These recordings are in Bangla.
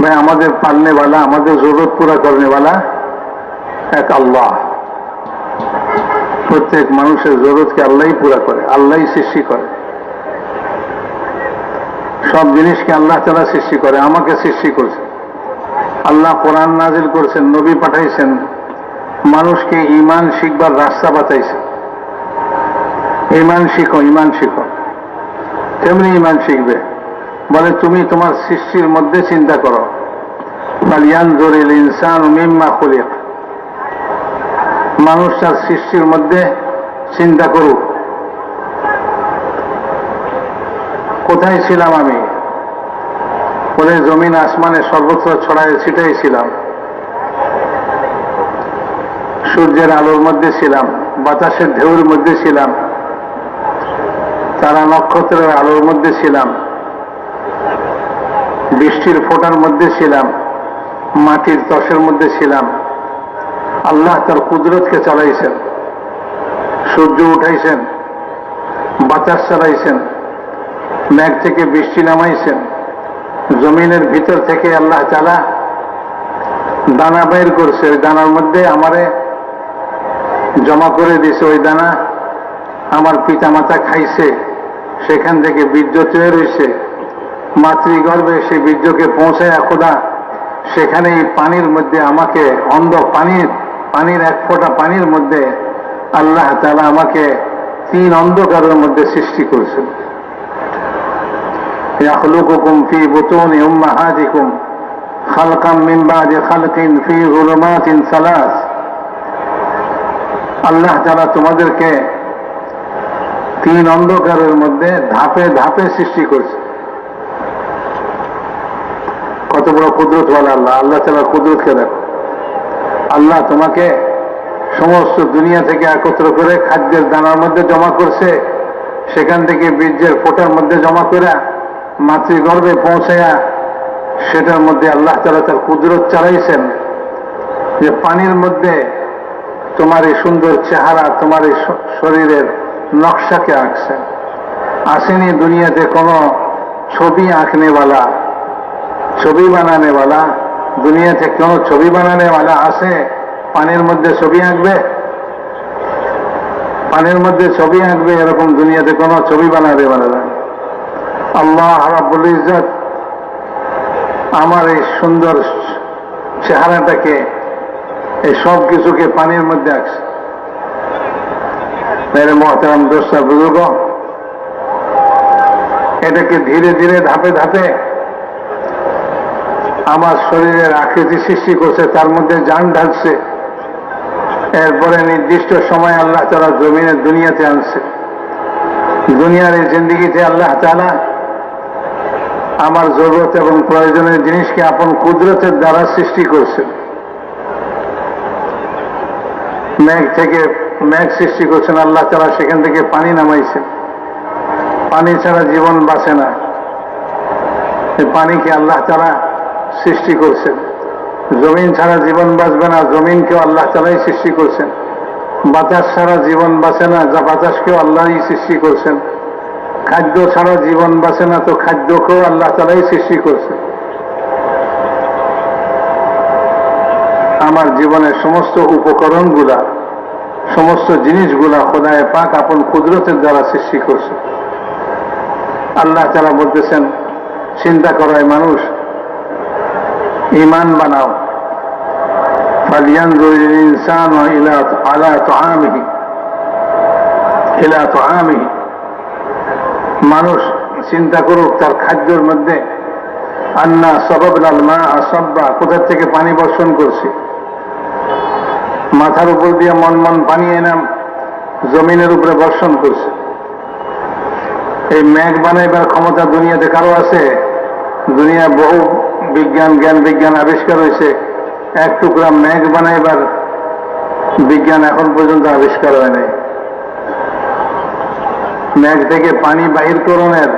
भाई हमारे पालने वाला, हमारे जरूरत पूरा करने वाला एक अल्लाह। प्रत्येक মানুষের জরুরতকে আল্লাহই পুরা করে, আল্লাহই সৃষ্টি করে। সব জিনিসকে আল্লাহ তাআলা সৃষ্টি করে, আমাকে সৃষ্টি করেছে। আল্লাহ কোরআন নাজিল করেছেন, নবী পাঠাইছেন, মানুষকে ঈমান শিখবার রাস্তা বাতাইছেন। ঈমান শিখো, ঈমান শিখো। কেমনি ঈমান শিখবে? বলে তুমি তোমার সৃষ্টির মধ্যে চিন্তা করো। ফালিয়ানজুরিল ইনসানু মিম্মা খুলিক। মানুষ তার সৃষ্টির মধ্যে চিন্তা করুক, কোথায় ছিলাম আমি? বলে জমিন আসমানে সর্বত্র ছড়ায় ছিটাই ছিলাম। সূর্যের আলোর মধ্যে ছিলাম, বাতাসের ঢেউর মধ্যে ছিলাম, তারা নক্ষত্রের আলোর মধ্যে ছিলাম, বৃষ্টির ফোঁটার মধ্যে ছিলাম, মাটির তসের মধ্যে ছিলাম। আল্লাহ তার কুদরতকে চালাইছেন, সূর্য উঠাইছেন, বাতাস চালাইছেন, মেঘ থেকে বৃষ্টি নামাইছেন, জমিনের ভিতর থেকে আল্লাহ তাআলা দানা বের করছে, ওই দানার মধ্যে আমারে জমা করে দিয়েছে। ওই দানা আমার পিতা মাতা খাইছে, সেখান থেকে বীর্য তৈরি হয়েছে। মাতৃগর্ভে সেই বীর্যকে পৌঁছায় খোদা সেখানেই পানির মধ্যে আমাকে পানির এক ফোঁটা পানির মধ্যে আল্লাহ তাআলা আমাকে 3 অন্ধকারের মধ্যে সৃষ্টি করেছেন। ইয়াখলুকুকুম ফি বুতুনি উম্মাহাতিকুম খালকাম মিন বাদি খালকিন ফি যুলুমাতিন সালাস। আল্লাহ তাআলা তোমাদেরকে 3 অন্ধকারের মধ্যে ধাপে ধাপে সৃষ্টি করেছে। কত বড় কুদরতওয়ালা আল্লাহ! আল্লাহ তাআলার কুদরতকে দেখো। আল্লাহ তোমাকে সমস্ত দুনিয়া থেকে একত্র করে খাদ্যের দানার মধ্যে জমা করছে, সেখান থেকে বীর্যের ফোঁটার মধ্যে জমা করে মাতৃগর্ভে পৌঁছায়া সেটার মধ্যে আল্লাহ তাআলা তার কুদরত চালাইছেন যে পানির মধ্যে তোমার এই সুন্দর চেহারা, তোমার এই শরীরের নকশাকে আঁকছেন। আসেনি দুনিয়াতে কোনো ছবি আঁকনেওয়ালা, ছবি বানানেওয়ালা। দুনিয়াতে কোনো ছবি বানানেওয়ালা আসে পানির মধ্যে ছবি আঁকবে? পানির মধ্যে ছবি আঁকবে এরকম দুনিয়াতে কোনো ছবি বানানেওয়ালা নাই। আল্লাহ রাব্বুল ইজ্জত আমার এই সুন্দর চেহারাটাকে, এই সব কিছুকে পানির মধ্যে আঁকছে। মেরে মোহতারাম দোস্ত বুজুর্গ, এটাকে ধীরে ধীরে ধাপে ধাপে আমার শরীরের আকৃতি সৃষ্টি করছে, তার মধ্যে জান ঢালছে। এরপরে নির্দিষ্ট সময় আল্লাহ তাআলা জমিনের দুনিয়াতে আনছে। দুনিয়ার এই জিন্দেগিতে আল্লাহ তাআলা আমার জরুরত এবং প্রয়োজনের জিনিসকে আপন কুদরতের দ্বারা সৃষ্টি করছেন। মেঘ সৃষ্টি করছেন আল্লাহ তাআলা, সেখান থেকে পানি নামাইছেন। পানি ছাড়া জীবন বাঁচে না, এই পানিকে আল্লাহ তাআলা সৃষ্টি করছেন। জমিন ছাড়া জীবন বাঁচবে না, জমিনকেও আল্লাহ তাআলাই সৃষ্টি করছেন। বাতাস ছাড়া জীবন বাঁচে না, যা বাতাসকেও আল্লাহই সৃষ্টি করছেন। খাদ্য ছাড়া জীবন বাঁচে না, তো খাদ্যকেও আল্লাহ তাআলাই সৃষ্টি করছেন। আমার জীবনের সমস্ত উপকরণগুলা, সমস্ত জিনিসগুলা খোদায়ে পাক আপন কুদরতের দ্বারা সৃষ্টি করছে। আল্লাহ তাআলা বলতেছেন, চিন্তা করায় মানুষ, ঈমান বানাও। ফালিয়ানজুরিল ইনসানু আলা তুআমিহি। মানুষ চিন্তা করুক তার খাদ্যের মধ্যে। আন্না সাবাবনাল মা'a সাব্বা, কোথা থেকে পানি বর্ষণ করছি। মাথার উপর দিয়ে মন পানি এনে জমিনের উপরে বর্ষণ করছে। এই মেঘ বানাইবার ক্ষমতা দুনিয়াতে কারো আছে? দুনিয়া বহু জ্ঞান বিজ্ঞান আবিষ্কার হয়েছে, এক টুকরা মেঘ বানাইবার বিজ্ঞান এখন পর্যন্ত আবিষ্কার হয় নাই। মেঘ থেকে পানি বাহির করণের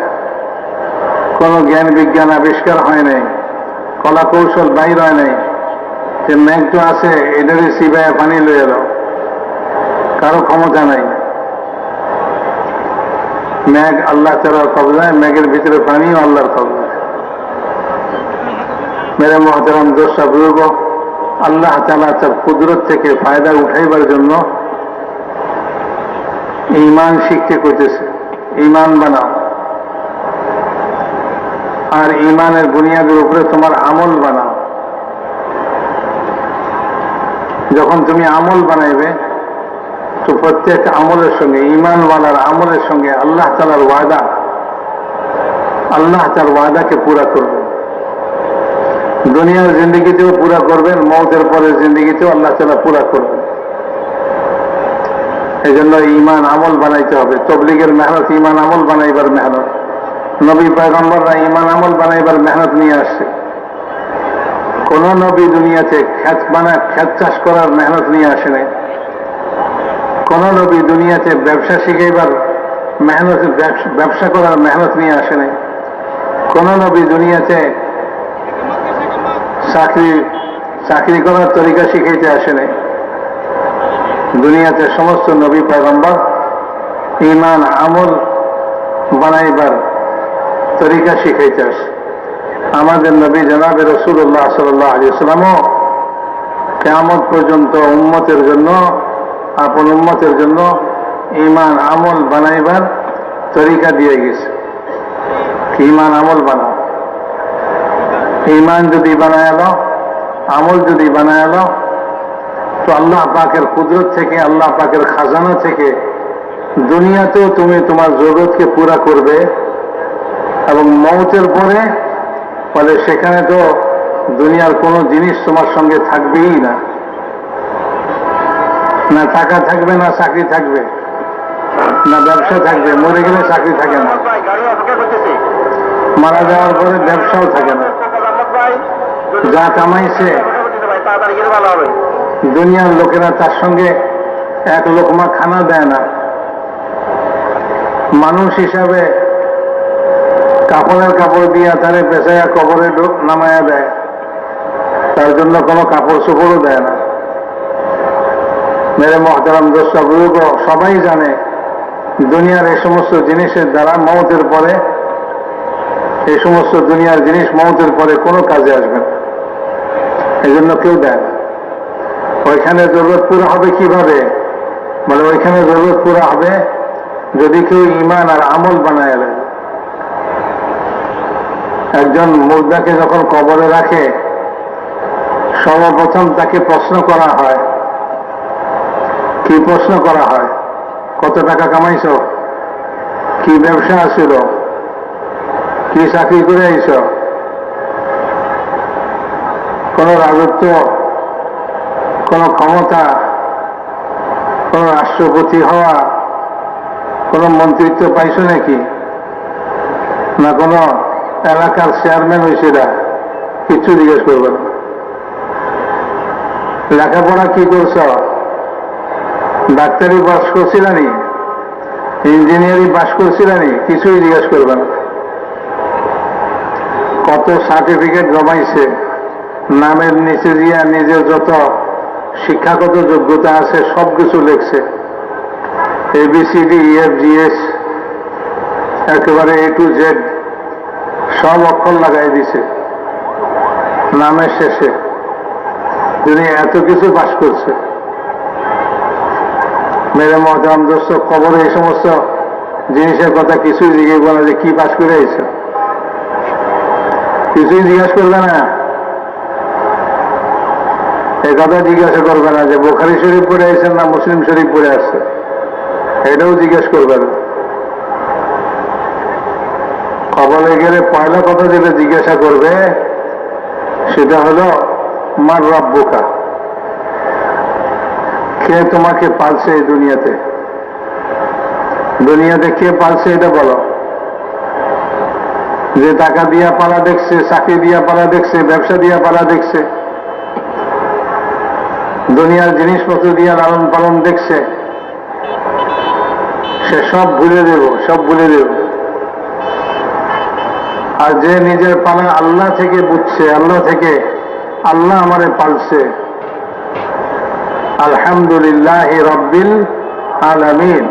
কোনো জ্ঞান বিজ্ঞান আবিষ্কার হয় নাই, কলা কৌশল বাহির হয় নাই। যে মেঘ তো আছে, এটারই সিবায় পানি লয়ে এলো, কারো ক্ষমতা নাই। মেঘ আল্লাহ তাআলার কবজায়, মেঘের ভিতরে পানিও আল্লাহর কবজায়। মেরে মহতারাম দোস্তা বুজুর্গ, আল্লাহ তাআলা তার কুদরত থেকে ফায়দা উঠাইবার জন্য ঈমান শিখতে কইতেছে। ঈমান বানাও, আর ঈমানের বুনিয়াদের উপরে তোমার আমল বানাও। যখন তুমি আমল বানাইবে তো প্রত্যেক আমলের সঙ্গে, ঈমানওয়ালার আমলের সঙ্গে আল্লাহ তাআলার ওয়াদা, আল্লাহ তার ওয়াদাকে পুরা করবেন। দুনিয়ার জিন্দগিতেও পুরা করবেন, মওতের পরের জিন্দগিতেও আল্লাহ তাআলা পুরা করবেন। এই জন্য ঈমান আমল বানাইতে হবে। তবলিগের মেহনত ঈমান আমল বানাইবার মেহনত। নবী পয়গম্বররা ঈমান আমল বানাইবার মেহনত নিয়ে আসছে। কোন নবী দুনিয়াতে ক্ষেত চাষ করার মেহনত নিয়ে আসে নাই। কোন নবী দুনিয়াতে ব্যবসা শিখাইবার মেহনত, ব্যবসা করার মেহনত নিয়ে আসে নাই। কোন নবী দুনিয়াতে চাকরি করার তরিকা শিখাইতে আসে নাই। দুনিয়াতে সমস্ত নবী পয়গম্বর ঈমান আমল বানাইবার তরিকা শিখাইতে আসে। আমাদের নবী জনাবে রাসূলুল্লাহ সাল্লাল্লাহু আলাইহি ওয়াসাল্লামও কিয়ামত পর্যন্ত উম্মতের জন্য, আপন উম্মতের জন্য ঈমান আমল বানাইবার তরিকা দিয়ে গেছে। ঈমান আমল বানাও। ঈমান যদি বানায়ালো, আমল যদি বানায়ালো, তো আল্লাহ পাকের কুদরত থেকে, আল্লাহ পাকের খাজানা থেকে দুনিয়াতেও তুমি তোমার জরুরতকে পুরা করবে, এবং মওতের পরে ফলে সেখানে তো দুনিয়ার কোনো জিনিস তোমার সঙ্গে থাকবেই না। না টাকা থাকবে, না চাকরি থাকবে, না ব্যবসা থাকবে। মরে গেলে চাকরি থাকে না, মারা যাওয়ার পরে ব্যবসাও থাকে না। যা কামাইছে দুনিয়ার লোকেরা তার সঙ্গে এক লোকমা খানা দেয় না। মানুষ হিসাবে কাপড়ের কাপড় দিয়া তারে পেঁচাইয়া কবরে নামায়া দেয়, তার জন্য কোনো কাপড় চোপড়ও দেয় না। মেরে মহতারাম দোস্ত বুজুর্গ, সবাই জানে দুনিয়ার এই সমস্ত জিনিসের দ্বারা মওতের পরে, এই সমস্ত দুনিয়ার জিনিস মওতের পরে কোনো কাজে আসবে না। এই জন্য কেউ দেয় না। ওইখানে জরুরত পুরো হবে কিভাবে? বলে ওইখানে জরুরত পুরো হবে যদি কেউ ঈমান আর আমল বানায় নেয়। একজন মুর্দাকে যখন কবরে রাখে, সর্বপ্রথম তাকে প্রশ্ন করা হয়। কি প্রশ্ন করা হয়? কত টাকা কামাইছ? কি ব্যবসা আছিল? কি চাকরি করে আইছ? কোন রাজত্ব, কোন ক্ষমতা, কোন রাষ্ট্রপতি হওয়া, কোন মন্ত্রিত্ব পাইছ নাকি? না কোন এলাকার চেয়ারম্যান হয়েছিল? কিচ্ছু জিজ্ঞেস করবে না। লেখাপড়া কি করছ? ডাক্তারি পাস করছিলানি? ইঞ্জিনিয়ারিং পাস করছিলানি? কিছুই জিজ্ঞেস করবে না। কত সার্টিফিকেট জমাইছে, নামের নিচে দিয়া নিজের যত শিক্ষাগত যোগ্যতা আছে সবকিছু লিখছে। ABCD EFGH একেবারে A to Z সব অক্ষর লাগাই দিছে নামের শেষে। তিনি এত কিছু পাস করছে। মেরে মহতারাম দোস্ত, খবরে এই সমস্ত জিনিসের কথা কিছুই জিজ্ঞেস বলে যে কি পাস করে আইছে, কিছুই জিজ্ঞাসা করবে না। এই কথা জিজ্ঞাসা করবে না যে বুখারী শরীফ পড়ে আইছেন না মুসলিম শরীফ পড়ে আসছে, এটাও জিজ্ঞেস করবে না। খবরে গেলে পয়লা কথা যেটা জিজ্ঞাসা করবে সেটা হলো মার রাব্বুকা, কে তোমাকে পালছে এই দুনিয়াতে? দুনিয়াতে কে পালছে এটা বলো। যে টাকা দিয়া পালা দেখছে, চাকরি দিয়া পালা দেখছে, ব্যবসা দিয়া পালা দেখছে, দুনিয়ার জিনিসপত্র দিয়া লালন পালন দেখছে, সে সব ভুলে দেব, সব ভুলে দেব। আর যে নিজের পালা আল্লাহ থেকে বুঝছে, আল্লাহ থেকে, আল্লাহ আমারে পালছে, আলহামদুলিল্লাহ রাব্বিল আলামিন,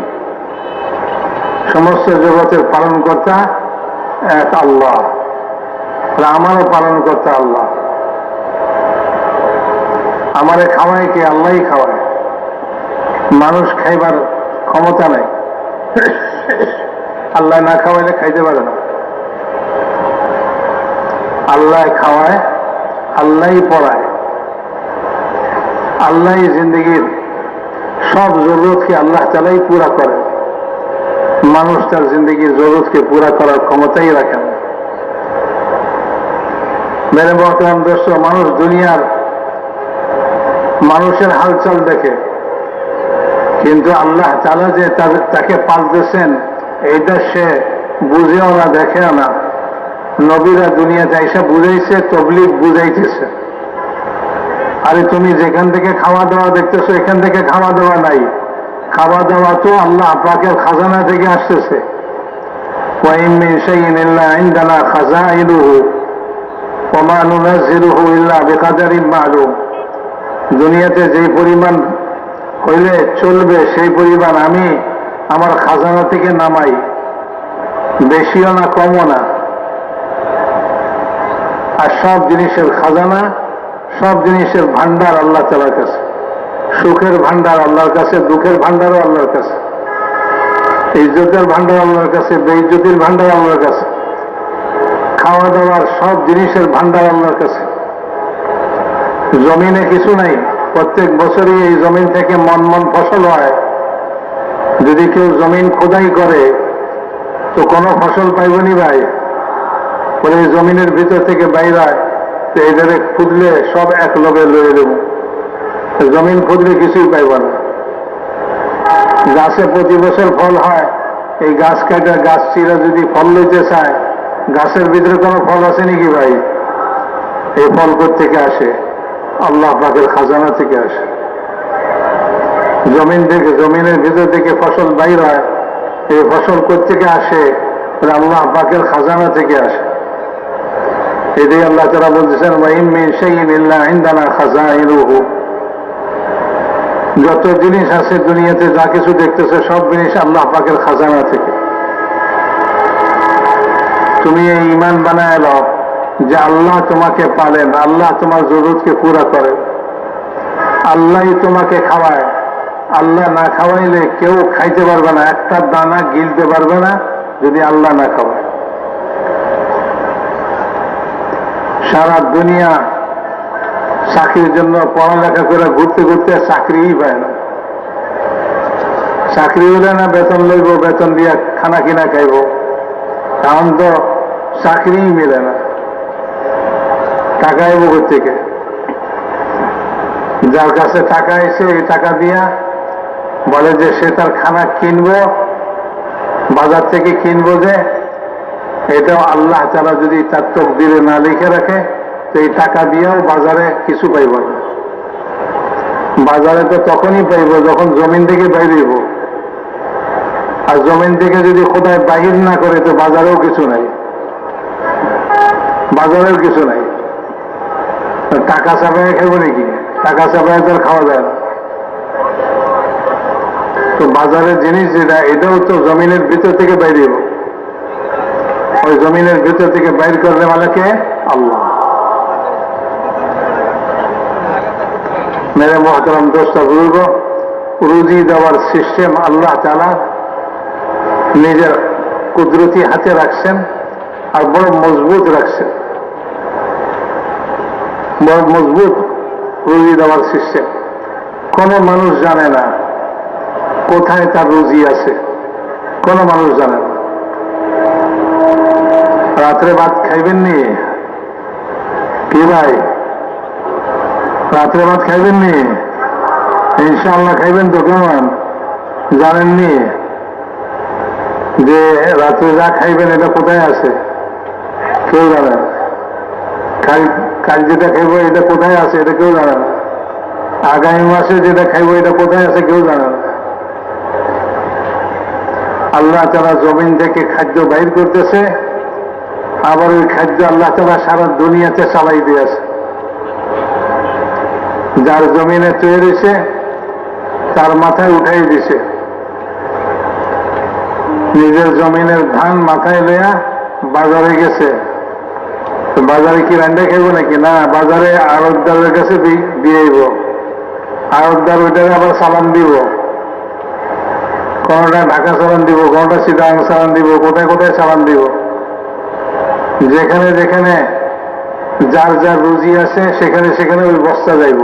সমস্ত জগতের পালনকর্তা এক আল্লাহ, আমারও পালনকর্তা আল্লাহ। আমারে খাওয়ায় কে? আল্লাহই খাওয়ায়। মানুষ খাইবার ক্ষমতা নাই। আল্লাহ না খাওয়াইলে খাইতে পারে না। আল্লাহ খাওয়ায়, আল্লাহই পড়ায়, আল্লাহই জিন্দগির সব জরুরতকে আল্লাহ তাআলাই পুরা করে। মানুষ তার জিন্দগির জরুরতকে পুরা করার ক্ষমতাই রাখেন। মেরে মোহতারাম দোস্ত, মানুষ দুনিয়ার মানুষের হালচাল দেখে, কিন্তু আল্লাহ তাআলা যে তাকে পালতেছেন এইটা সে বুঝেও না, দেখেও না। নবীরা দুনিয়াতে আইসা বুঝাইছে, তবলিগ বুঝাইতেছে। আরে তুমি যেখান থেকে খাওয়া দাওয়া দেখতেছো, এখান থেকে খাওয়া দাওয়া নাই। খাওয়া দাওয়া তো আল্লাহ পাকের খাজানা থেকে আসতেছে। ওয়াইন মিন শাইইন ইল্লা ইনদানা খাযাইনুহু ওয়া মা নুনাজ্জিলুহু ইল্লা বিকাদারিন মা'লুম। দুনিয়াতে যে পরিমাণ হইলে চলবে সেই পরিমাণ আমি আমার খাজানা থেকে নামাই, বেশিও না কমও না। আর সব জিনিসের খাজানা, সব জিনিসের ভান্ডার আল্লাহ তাআলার কাছে। সুখের ভান্ডার আল্লাহর কাছে, দুঃখের ভান্ডারও আল্লাহর কাছে, ইজ্জতের ভান্ডার আল্লাহর কাছে, বেইজ্জতির ভান্ডার আল্লাহর কাছে, খাওয়া দাওয়ার সব জিনিসের ভান্ডার আল্লাহর কাছে। জমিনে কিছু নাই, প্রত্যেক বছরই এই জমিন থেকে মন মন ফসল হয়। যদি কেউ জমিন খোদাই করে তো কোনো ফসল পাইবনি ভাই। বলে এই জমিনের ভিতর থেকে বাইর হয়, তো এদের খুদলে সব এক লগে লয়ে দেব। জমিন খুদলে কিছুই পাইব না। গাছে প্রতি বছর ফল হয়, এই গাছ কাটা গাছ চিরা যদি ফল লইতে চায়, গাছের ভিতরে কোনো ফল আছে নাকি ভাই? এই ফল থেকে আসে? আল্লাহ পাকের খাজানা থেকে আসে। জমিন থেকে, জমিনের ভিতর থেকে ফসল বাইর হয়, এই ফসল থেকে আসে? আল্লাহ পাকের খাজানা থেকে আসে। এটাই আল্লাহ তাআলা বলতেছেন, ওয়াইন মিন শাইইন ইল্লা ইনদানা খাযাইনুহু। যত জিনিস আছে দুনিয়াতে, যা কিছু দেখতেছে, সব জিনিস আল্লাহ পাকের খাজানা থেকে। তুমি এই ঈমান বানায় নাও যে আল্লাহ তোমাকে পালেন, আল্লাহ তোমার জরুরতকে পুরা করেন, আল্লাহই তোমাকে খাওয়ায়। আল্লাহ না খাওয়াইলে কেউ খাইতে পারবে না, একটা দানা গিলতে পারবে না যদি আল্লাহ না খাওয়ায়। সারা দুনিয়া চাকরির জন্য পড়ালেখা করে ঘুরতে ঘুরতে চাকরিই পায় না। চাকরি হলে না বেতন লইব, বেতন দিয়ে খানা কিনা খাইব। এখন তো চাকরিই মিলে না, টাকা আইব থেকে। যার কাছে টাকা এসে এই টাকা দিয়া বলে যে সে তার খানা কিনবো, বাজার থেকে কিনবো, যে এটাও আল্লাহ তাআলা যদি তার তকদিরে না লিখে রাখে তো এই টাকা দিয়েও বাজারে কিছু পাইব না। বাজারে তো তখনই পাইব যখন জমিন থেকে বাইরেব। আর জমিন থেকে যদি খোদায় বাহির না করে তো বাজারেও কিছু নাই, বাজারেও কিছু নাই। টাকা চাপায় খাবো নাকি? টাকা চাপায় তো আর খাওয়া যায় না। তো বাজারের জিনিস যেটা, এটাও তো জমিনের ভিতর থেকে বাইরেব। ওই জমিনের ভিতর থেকে বাইর করলে মালিকে আল্লাহ। মেরে মোহতারাম দোস্ত বুজুর্গ, রুজি দেওয়ার সিস্টেম আল্লাহ তাআলা নিজের কুদরতি হাতে রাখছেন, আর বড় মজবুত রাখছেন। বড় মজবুত রুজি দেওয়ার সিস্টেম। কোন মানুষ জানে না কোথায় তার রুজি আছে, কোন মানুষ জানে না। রাত্রে ভাত খাইবেন নি কি ভাই? রাত্রে ভাত খাইবেন নি? ইনশাআল্লাহ খাইবেন তো। কেমন জানেননি যে রাত্রে যা খাইবেন এটা কোথায় আছে? কেউ জানে না। কাল যেটা খাইব এটা কোথায় আছে এটা কেউ জানে না। আগামী মাসে যেটা খাইব এটা কোথায় আছে কেউ জানে না। আল্লাহ তাআলা জমিন থেকে খাদ্য বাইর করতেছে, আবার ওই খাদ্য আল্লাহ তাআলা সারা দুনিয়াতে চালাই দিয়েছে। যার জমিনে তৈরি হয়েছে তার মাথায় উঠাই দিছে। নিজের জমিনের ধান মাথায় লইয়া বাজারে গেছে। বাজারে কি রান্না খাইব নাকি? না, বাজারে আড়তদারের কাছে দিয়ে আড়তদার ওইটাকে আবার চালান দিব, কোনটা ঢাকা চালান দিব, কোনটা চিটাগাং চালান দিব, কোথায় কোথায় চালান দিব। যেখানে যেখানে যার যার রুজি আছে সেখানে সেখানে ওই বস্তা যাইব।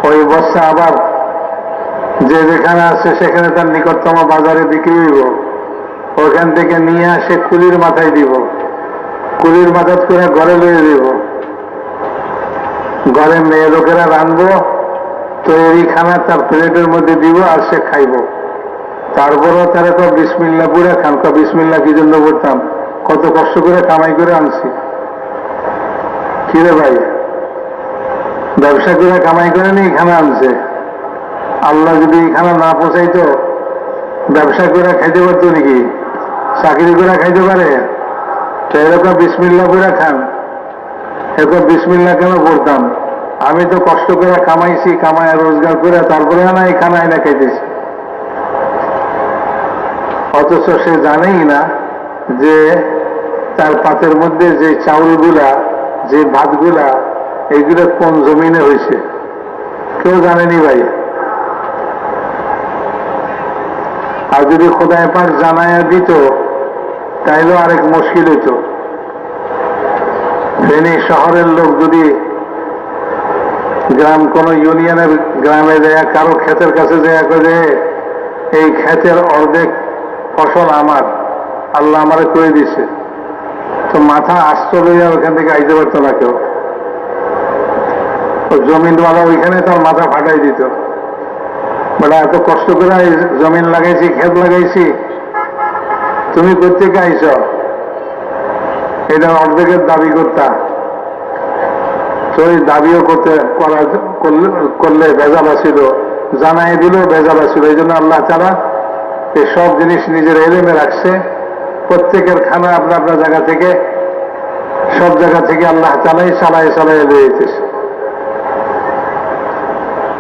ওই বস্তা আবার যে যেখানে আছে সেখানে তার নিকটতম বাজারে বিক্রি হইব। ওখান থেকে নিয়ে আসে কুলির মাথায় দিব, কুলির মাথাত করে ঘরে লইয়ে দিব। ঘরে মেয়ে লোকেরা রানবো, তৈরি খানা তার প্লেটের মধ্যে দিব আর সে খাইব। তারপরও তারা তো বিসমিল্লা পুরা খান। বিসমিল্লা কি জন্য করতাম? কত কষ্ট করে কামাই করে আনছি। কিরে ভাই, ব্যবসা করে কামাই করে নি খানা আনছে। আল্লাহ যদি খানা না পৌঁছাইতো ব্যবসা করে খাইতে পারতো নাকি? চাকরি করে খাইতে পারে? তো এরকম বিসমিল্লা পুরা খান। এরকম বিসমিল্লা কেন পড়তাম? আমি তো কষ্ট করে কামাইছি, কামায় রোজগার করে তারপরে না এই খানা এনে খাইতেছি। অথচ সে জানেই না যে তার পাতের মধ্যে যে চাউলগুলা, যে ভাতগুলা, এইগুলো কোন জমিনে হয়েছে কেউ জানেনি ভাই। আর যদি খোদায় পাক জানায়া দিত তাইলেও আরেক মুশকিল হইত। ফেনী শহরের লোক যদি গ্রাম কোন ইউনিয়নের গ্রামে যায়, কারো ক্ষেতের কাছে যায়, করে এই ক্ষেতের অর্ধেক ফসল আমার, আল্লাহ আমারে করে দিছে, তো মাথা আস্ত লইয়া ওখান থেকে আইতে পারতো না কেউ। জমিনওয়ালা ওইখানে তার মাথা ফাটাই দিত। বলে এত কষ্ট করে জমিন লাগাইছি, ক্ষেত লাগাইছি, তুমি কোথেকে আইছ? এটা অর্ধেকের দাবি করতা। তো এই দাবিও করলে ভেজাল আসিল, জানাই দিলেও ভেজাল আসিল। এই জন্য আল্লাহ তাআলা এই সব জিনিস নিজের এলেমে রাখছে। প্রত্যেকের খানা আপনার আপনার জায়গা থেকে, সব জায়গা থেকে আল্লাহ তাআলাই চালাই চালাই দিয়েছে।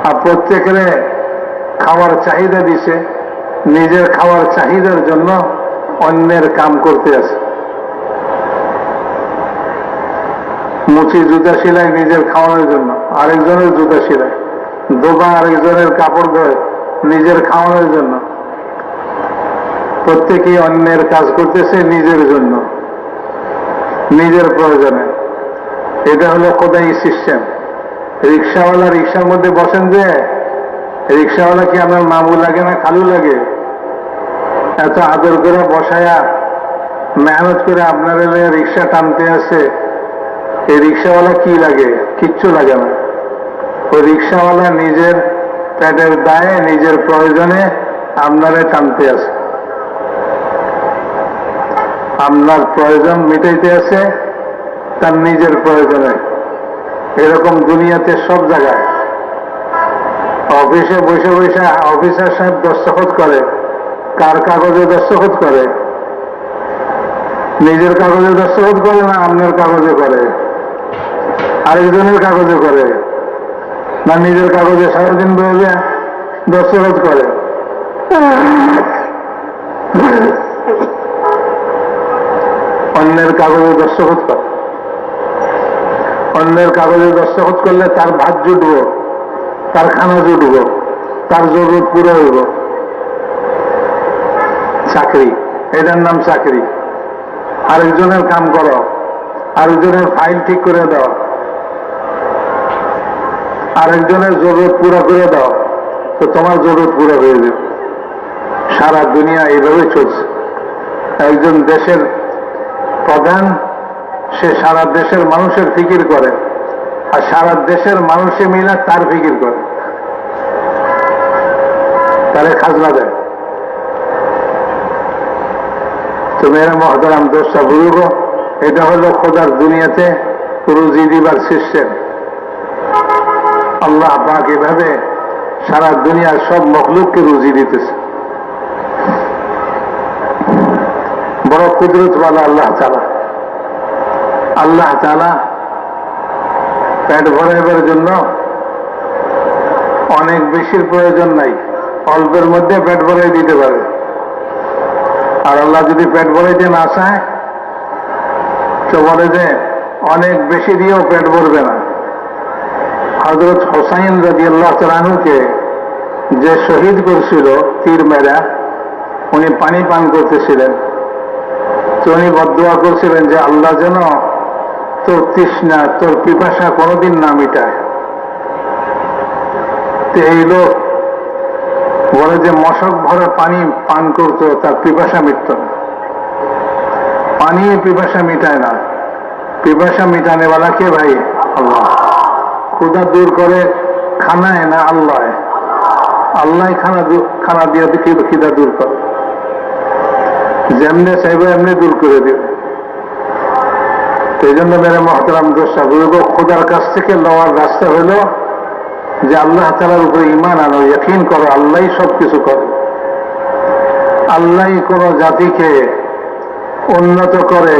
আর প্রত্যেকের খাওয়ার চাহিদা দিছে, নিজের খাওয়ার চাহিদার জন্য অন্যের কাম করতে আছে। মুচি জুতা সেলাই নিজের খাওয়ানোর জন্য, আরেকজনের জুতা সেলাই। দোকান আরেকজনের কাপড় ধোয় নিজের খাওয়ানোর জন্য। প্রত্যেকেই অন্যের কাজ করতেছে নিজের জন্য, নিজের প্রয়োজনে। এটা হলো খোদাই সিস্টেম। রিক্সাওয়ালা রিক্সার মধ্যে বসেন যে, রিক্সাওয়ালা কি আপনার মামু লাগে না খালু লাগে? এত আদর করে বসায়া মেহনত করে আপনার রিক্সা টানতে আছে, এই রিক্সাওয়ালা কি লাগে? কিচ্ছু লাগে না। ওই রিক্সাওয়ালা নিজের পেটের দায়ে, নিজের প্রয়োজনে আপনারে টানতে আছে, আপনার প্রয়োজন মিটাইতে আছে তার নিজের প্রয়োজনে। এরকম দুনিয়াতে সব জায়গায়। অফিসে বসে বসে অফিসার সাহেব দস্তখত করে, কার কাগজে দস্তখত করে? নিজের কাগজে দস্তখত করে না আপনার কাগজে করে? আরেকজনের কাগজে করে না নিজের কাগজে সারাদিন বসে দস্তখত করে? অন্যের কাগজে দস্তখত করে। অন্যের কাগজে দস্তখত করলে তার ভাত জুটব, তার খানা জুটব, তার জরুরত পুরো হইব। চাকরি, এটার নাম চাকরি। আরেকজনের কাম করো, আরেকজনের ফাইল ঠিক করে দাও, আরেকজনের জরুরত পুরো করে দাও, তো তোমার জরুরত পুরো হয়ে যাবে। সারা দুনিয়া এইভাবে চলছে। একজন দেশের প্রধান, সে সারা দেশের মানুষের ফিকির করে, আর সারা দেশের মানুষে মিলে তার ফিকির করে, তারে খাজনা দেয়। তো মেরা মহতারাম দোষটা বুঝব, এটা হলো খোদার দুনিয়াতে রুজি দিবার সিস্টেম। আল্লাহ পাক এভাবে সারা দুনিয়ার সব মখলুককে রুজি দিতেছে। বড় কুদরতওয়ালা আল্লাহ তাআলা। আল্লাহ তাআলা পেট ভরাইবার জন্য অনেক বেশির প্রয়োজন নাই, অল্পের মধ্যে পেট ভরাই দিতে পারে। আর আল্লাহ যদি পেট ভরাইতে না চায় তো বলে যে অনেক বেশি দিয়েও পেট ভরবে না। হযরত হুসাইন রাদিয়াল্লাহু তাআলা আনহুকে যে শহীদ করেছিল তীর মেরা, উনি পানি পান করতেছিলেন। তো উনি বদদুয়া করছিলেন যে আল্লাহ যেন তোর তৃষ্ণা, তোর পিপাসা কোনোদিন না মিটায়। তো এই লোক বলে যে মশক ভরা পানি পান করতো, তার পিপাসা মিটত না। পানি পিপাসা মিটায় না, পিপাসা মিটানে वाला কে ভাই? আল্লাহ। ক্ষুধা দূর করে খানায় না আল্লাহ, আল্লাহ খানা দিয়ে খিদা দূর করে, যেমনে চাইবে এমনি দূর করে দিবে। এই জন্য মেরে মহতারাম দোস্তা বুঝবো, খোদার কাছ থেকে লওয়ার রাস্তা হইল যে আল্লাহ তাআলার উপরে ঈমান আনো, ইয়াকিন করো আল্লাহই সবকিছু করে। আল্লাহই কোন জাতিকে উন্নত করে,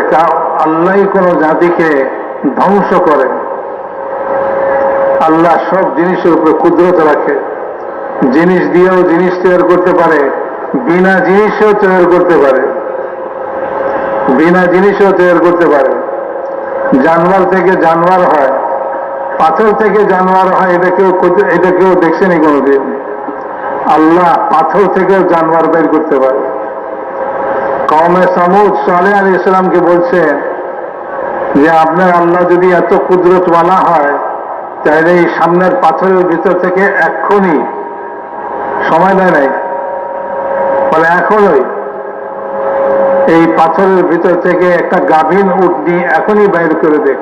আল্লাহই কোন জাতিকে ধ্বংস করে। আল্লাহ সব জিনিসের উপরে কুদরত রাখে। জিনিস দিয়েও জিনিস তৈরি করতে পারে, বিনা জিনিসেও তৈরি করতে পারে, বিনা জিনিসেও তৈরি করতে পারে। জানোয়ার থেকে জানোয়ার হয়, পাথর থেকে জানোয়ার হয়, এটা কেউ দেখছেনি কোনোদিন? আল্লাহ পাথর থেকেও জানোয়ার বের করতে পারে। কওমে সামুদ সালেহ আলাইহিস সালামকে বলছে যে আপনার আল্লাহ যদি এত কুদরতওয়ালা হয়, তাহলে এই সামনের পাথরের ভিতর থেকে এক্ষুনি, সময় দেয় নাই, বলে এখনই এই পাথরের ভিতর থেকে একটা গাভীন উটনি এখনই বাইর করে দেখ।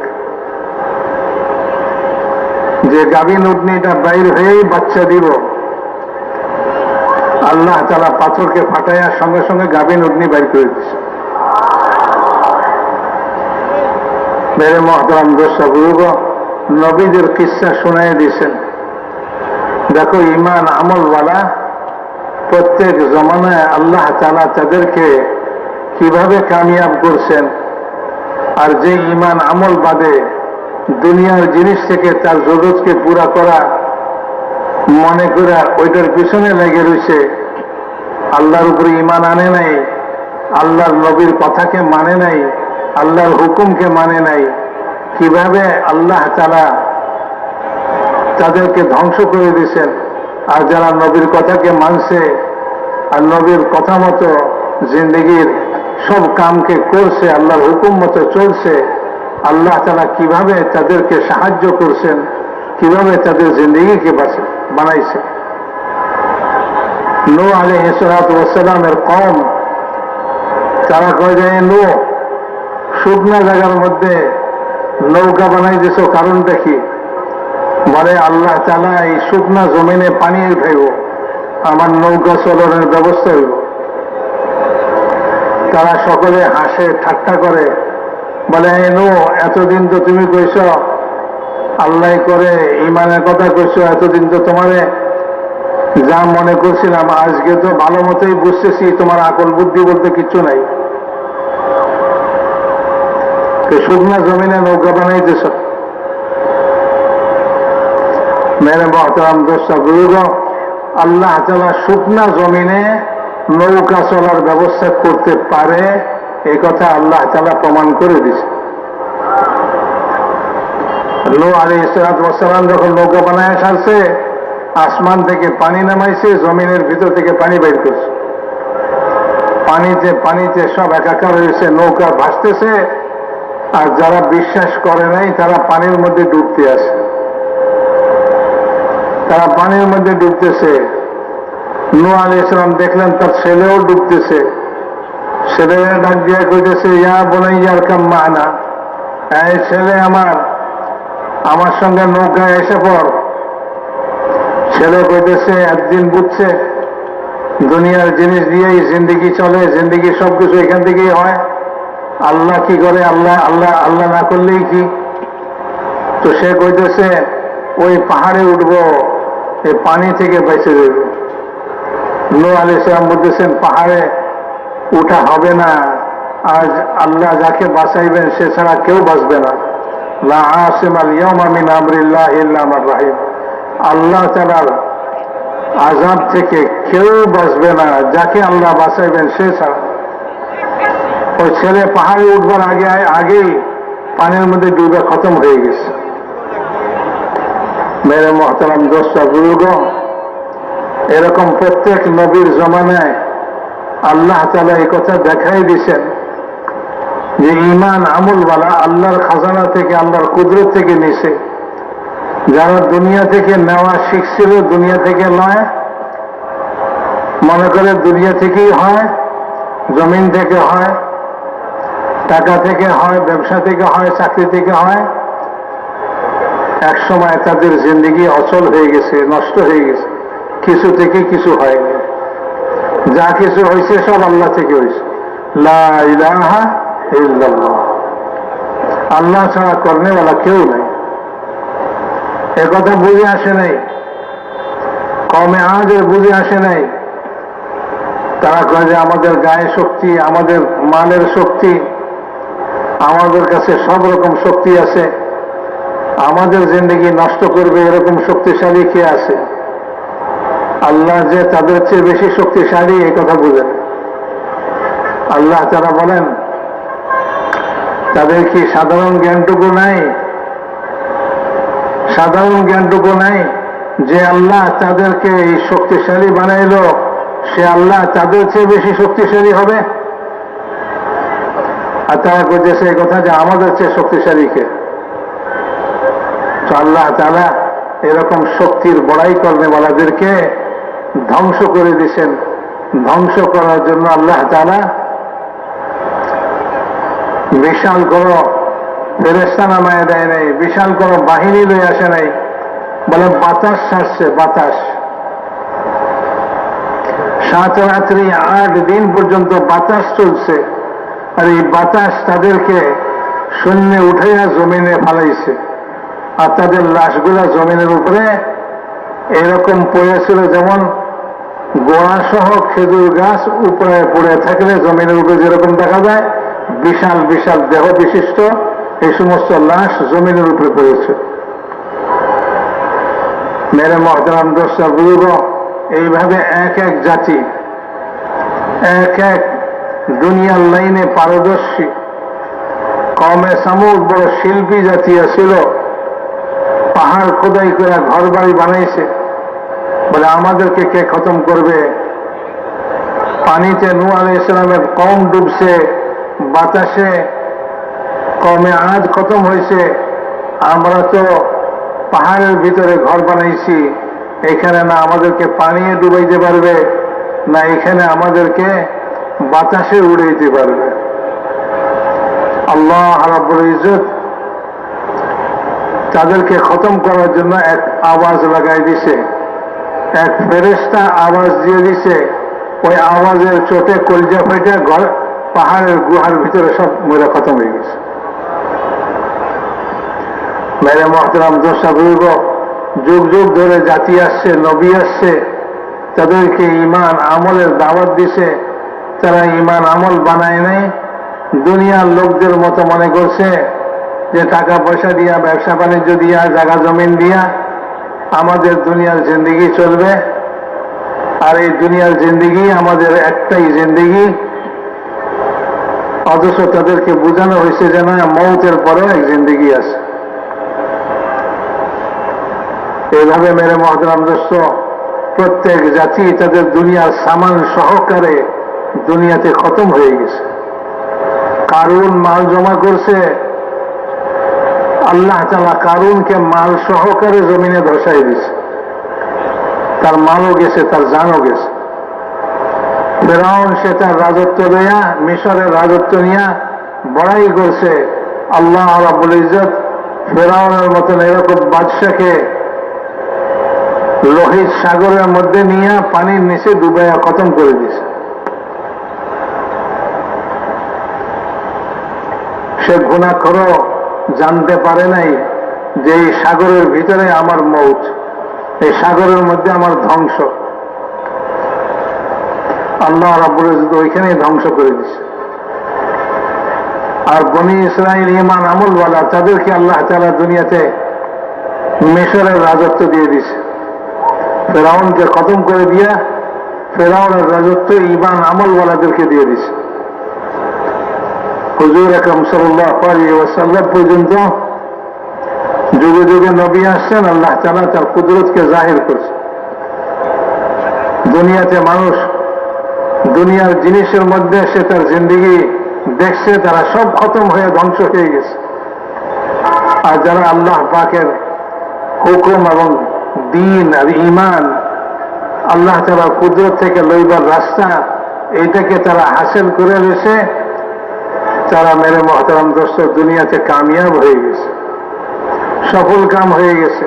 যে গাভীন উটনিটা বাইর হয়েই বাচ্চা দিব, আল্লাহ তাআলা পাথরকে ফাটাইয়ার সঙ্গে সঙ্গে গাভীন উটনি বাইর করে দিচ্ছে। মেরে মহতারাম দোস্ত বুজুর্গ, নবীদের কিসসা শোনায় দিয়েছেন। দেখো ঈমান আমলওয়ালা প্রত্যেক জমানায় আল্লাহ তাআলা তাদেরকে কিভাবে কামিয়াব করছেন। আর যে ঈমান আমল বাদে দুনিয়ার জিনিস থেকে তার জরুরতকে পুরা করা মনে করে ওইটার পিছনে লেগে রয়েছে, আল্লাহর উপরে ঈমান আনে নাই, আল্লাহর নবীর কথাকে মানে নাই, আল্লাহর হুকুমকে মানে নাই, কিভাবে আল্লাহ তাআলা তাদেরকে ধ্বংস করে দিয়েছেন। আর যারা নবীর কথাকে মানছে আর নবীর কথা মতো জিন্দগির সব কামকে করছে, আল্লাহর হুকুম মতো চলছে, আল্লাহ তাআলা কিভাবে তাদেরকে সাহায্য করছেন, কিভাবে তাদের জিন্দগিকে বানাইছে। নূহ আলাইহিস সালাতু ওয়াস সালামের কওম, তারা কয় যে নূহ শুকনা জায়গার মধ্যে নৌকা বানাই দিছ, কারণটা কি? বলে আল্লাহ তাআলা এই শুকনা জমিনে পানি উঠাইব, আমার নৌকা চলনের ব্যবস্থা হইব। তারা সকলে হাসে ঠাট্টা করে, বলে নূহ এতদিন তো তুমি কইছ আল্লাহ করে ঈমানের কথা কইছ, এতদিন তো তোমারে যা মনে করছিলাম, আজকে তো ভালো মতোই বুঝতেছি তোমার আকল বুদ্ধি বলতে কিচ্ছু নাই। শুকনা জমিনে নৌকা বানাইতেছ। মেরে মহতারাম দোস্ত বুজুর্গ, আল্লাহ তাআলা শুকনা জমিনে নৌকা চলার ব্যবস্থা করতে পারে, এই কথা আল্লাহ তাআলা প্রমাণ করে দিয়েছে। নূহ আলাইহিস সালাতু ওয়াস সালাম যখন নৌকা বানায় ছাড়ছে, আসমান থেকে পানি নামাইছে, জমিনের ভিতর থেকে পানি বের করছে। পানিতে পানিতে সব একাকার হয়েছে, নৌকা ভাসতেছে। আর যারা বিশ্বাস করে নাই তারা পানির মধ্যে ডুবতে আছে, তারা পানির মধ্যে ডুবতেছে। নূহ আলাইহিস সালাম দেখলেন তার ছেলেও ডুবতেছে। ছেলেরা ডাক দিয়ে কইতেছে, ইয়া বুনাইয়া আরকাম মা'না, এই ছেলে আমার সঙ্গে নৌকায় এসে পড়। ছেলে কইতেছে একদিন বুঝছে দুনিয়ার জিনিস দিয়েই জিন্দগি চলে, জিন্দগি সবকিছু এখান থেকেই হয়, আল্লাহ কি করে, আল্লাহ আল্লাহ আল্লাহ না করলেই কি। তো সে কইতেছে ওই পাহাড়ে উঠবো, এই পানি থেকে বেঁচে দেব। নূহ আলাইহিস সালাম বলতেছেন পাহাড়ে উঠা হবে না, আজ আল্লাহ যাকে বাঁচাইবেন সে ছাড়া কেউ বাঁচবে না। লা আসিমাল ইয়াওমা মিন আমরিল্লাহি ইল্লা মান রাহিম, আল্লাহ তাআলার আযাব থেকে কেউ বাঁচবে না, যাকে আল্লাহ বাঁচাইবেন সে ছাড়া। ওই ছেলে পাহাড়ে উঠবার আগেই পানির মধ্যে ডুবে খতম হয়ে গেছে। মেরে মোহতারাম দোস্ত বুজুর্গ, এরকম প্রত্যেক নবীর জমানায় আল্লাহ তাআলা এই কথা দেখাই দিয়েছেন যে ঈমান আমলওয়ালা আল্লাহর খাজানা থেকে, আল্লাহর কুদরত থেকে নিছে। যারা দুনিয়া থেকে নেওয়া শিখছিল, দুনিয়া থেকে নয়, মনে করে দুনিয়া থেকেই হয়, জমিন থেকে হয়, টাকা থেকে হয়, ব্যবসা থেকে হয়, চাকরি থেকে হয়, এক সময় তাদের জিন্দেগি অচল হয়ে গেছে, নষ্ট হয়ে গেছে। কিছু থেকে কিছু হয়নি, যা কিছু হয়েছে সব আল্লাহ থেকে হয়েছে। লা ইলাহা ইল্লাল্লাহ, আল্লাহ ছাড়া করনেওয়ালা কেউ নাই। একথা বুঝে আসে নাই, কমে আজের বুঝে আসে নাই। তারা কয় যে আমাদের গায়ে শক্তি, আমাদের মালের শক্তি, আমাদের কাছে সব রকম শক্তি আছে, আমাদের জিন্দেগি নষ্ট করবে এরকম শক্তিশালী কে আছে? আল্লাহ যে তাদের চেয়ে বেশি শক্তিশালী, এই কথা বুঝেন। আল্লাহ তারা বলেন তাদের কি সাধারণ জ্ঞানটুকু নাই? সাধারণ জ্ঞানটুকু নাই যে আল্লাহ তাদেরকে এই শক্তিশালী বানাইল, সে আল্লাহ তাদের চেয়ে বেশি শক্তিশালী হবে? আর তারা করতেছে এই কথা যে আমাদের চেয়ে শক্তিশালী কে? তো আল্লাহ তাআলা এরকম শক্তির বড়াই করনেওয়ালাদেরকে ধ্বংস করে দিয়েছেন। ধ্বংস করার জন্য আল্লাহ তাআলা বিশাল কোনো ফেরেশতা নামায় দেয় নাই, বিশাল কোনো বাহিনী লয়ে আসে নাই, বলে বাতাস ছাড়ছে, বাতাস। 7 রাত্রি 8 দিন পর্যন্ত বাতাস চলছে, আর এই বাতাস তাদেরকে শূন্যে উঠাইয়া জমিনে ফালাইছে, আর তাদের লাশগুলা জমিনের উপরে এরকম পড়েছিল যেমন গোড়া সহ খেজুর গাছ উপরে পড়ে থাকলে জমিনের উপরে যেরকম দেখা যায়, বিশাল বিশাল দেহ বিশিষ্ট এই সমস্ত লাশ জমিনের উপরে পড়েছে। মেরে মহতারাম দোস্ত বুজুর্গ, এইভাবে এক এক জাতি, এক এক দুনিয়ার লাইনে পারদর্শী কমে সামুদ বড় শিল্পী জাতীয় ছিল, পাহাড় খোদাই করে ঘর বাড়ি বানাইছে। বলে আমাদেরকে কে খতম করবে? পানিতে নূহ আলাইহিস সালামের কওম ডুবছে, বাতাসে কমে আজ খতম হয়েছে, আমরা তো পাহাড়ের ভিতরে ঘর বানাইছি, এখানে না আমাদেরকে পানিয়ে ডুবাইতে পারবে, না এখানে আমাদেরকে বাতাসে উড়াইতে পারবে। আল্লাহ রাব্বুল ইজ্জত তাদেরকে খতম করার জন্য এক আওয়াজ লাগাই দিছে, এক ফেরেশতা আওয়াজ দিয়ে দিছে। ওই আওয়াজের চোটে কলজা ফেটে ঘর পাহাড়ের গুহার ভিতরে সব মরে খতম হয়ে গেছে। মেরে মহতরম দোস্ত বুজুর্গ, যুগ যুগ ধরে জাতি আসছে, নবী আসছে, তাদেরকে ঈমান আমলের দাওয়াত দিছে, তারা ঈমান আমল বানায় নাই। দুনিয়ার লোকদের মতো মনে করছে যে টাকা পয়সা দিয়া, ব্যবসা বাণিজ্য দিয়া, জায়গা জমিন দিয়া আমাদের দুনিয়ার জিন্দেগি চলবে, আর এই দুনিয়ার জিন্দেগি আমাদের একটাই জিন্দেগি। অথচ তাদেরকে বোঝানো হয়েছে যে না, মৌতের পরে এক জিন্দেগি আছে। এইভাবে মেরে মহতরম দোস্ত, প্রত্যেক জাতি তাদের দুনিয়ার সামান সহকারে দুনিয়াতে খতম হয়ে গেছে। কারুন মাল জমা করছে, আল্লাহ তাআলা কারুনকে মাল সহকারে জমিনে ধসাই দিছে, তার মালও গেছে, তার জানও গেছে। ফেরাউন সে তার রাজত্ব দেয়া, মিশরের রাজত্ব নিয়ে বড়াই করছে। আল্লাহ রাব্বুল ইজ্জত ফেরাউনের মতন এরকম বাদশাকে লোহিত সাগরের মধ্যে নিয়ে পানির নিচে ডুবাইয়া খতম করে দিছে। সে গুনাহখোর জানতে পারে নাই যে এই সাগরের ভিতরে আমার মৌত, এই সাগরের মধ্যে আমার ধ্বংস। আল্লাহ রাব্বুল ইজ্জত ওইখানেই ধ্বংস করে দিছে। আর বনি ইসরাইল ঈমান আমলওয়ালা, তাদেরকে আল্লাহ তাআলা দুনিয়াতে মিশরের রাজত্ব দিয়ে দিছে। ফেরাউনকে খতম করে দিয়া ফেরাউনের রাজত্ব ঈমান আমলওয়ালাদেরকে দিয়ে দিছে। হুজুর আকরাম সাল্লাল্লাহু আলাইহি ওয়াসাল্লাম পর্যন্ত যুগে যুগে নবী আসছেন, আল্লাহ তাআলা তার কুদরতকে জাহির করছে। দুনিয়াতে মানুষ দুনিয়ার জিনিসের মধ্যে সে তার জিন্দেগি দেখছে, তারা সব খতম হয়ে ধ্বংস হয়ে গেছে। আর যারা আল্লাহ পাকের হুকুম এবং দ্বীন আর ঈমান, আল্লাহ তাআলা কুদরত থেকে লইবার রাস্তা, এইটাকে তারা হাসিল করে এসে তারা মেরে মহতারাম দোস্ত দুনিয়াতে কামিয়াব হয়ে গেছে, সফল কাম হয়ে গেছে।